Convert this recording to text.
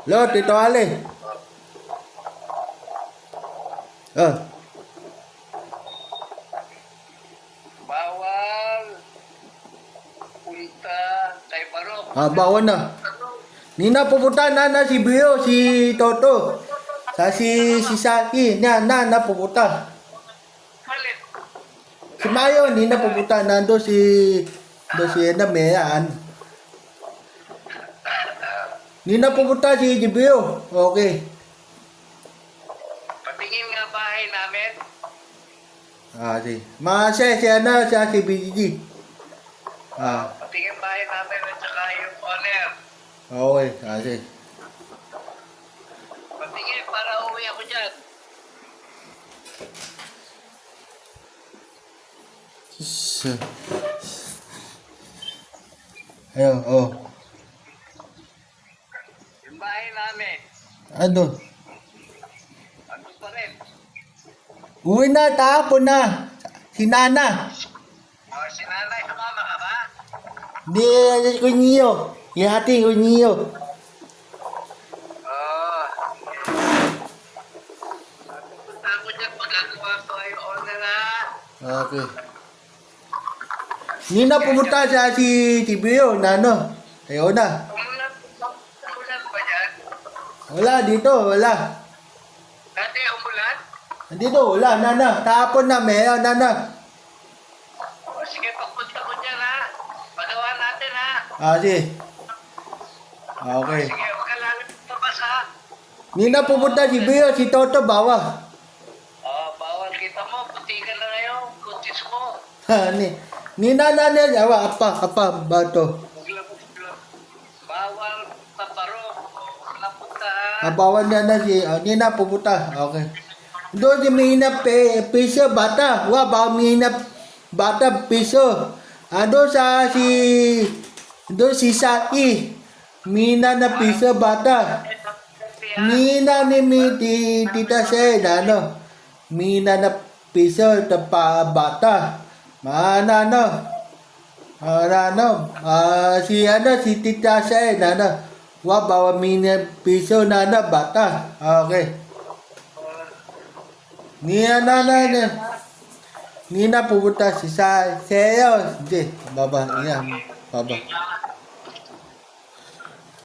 Lo, Tito Ale. Ah, Bawal punta kay Barok. bawal na. Nina pupunta na si Bio, si Toto. Si Saki, na pupunta. Malit. Si Mayo, Nina pupunta. Nando si Ena Meyan. Nina pupunta si Bio. Okay. Patingin nga bahay namin. Si. Si BGG. Patingin bahay namin at saka yung owner. Okay. Si. Patingin para uwi ako dyan. Ayun, Yung bahay namin. Ano? Ano pa rin? Uwi na, tapon na. Si Nana. Si nanay, sumama ka ba? Di, ko niyo. Ihati ko niyo. Punta ako dyan pagkagawa ko yung owner ha. Okay. Nina pumunta si Bio, Nano. Ayaw na. Umulan ba dyan? Wala, dito, wala. Dati umulan? Dito, wala, Nana. Tapon na, meron, Nana. Sige, pagpunta ko dyan ha. Pagawa natin ha. Sige. Okay. Sige, huwag ka lalim tabas ha. Nina pumunta si Bio, si Toto, bawa. Bawal kita mo. Puti ka na ngayon. Kutis mo. Nina, apa, bato. Bawal paparo. Napunta ha. Bawal na si, Nina pupunta. Okay. Doon si Mina piso, bata. Bawal Mina, bata, piso. Doon si Saki. Mina na piso, bata. Mina ni Tita Sen, Mina na piso, bata. Si Tita Sen, bawa Mina piso, bata. Okay. Nina pupunta si Sayo. Baba.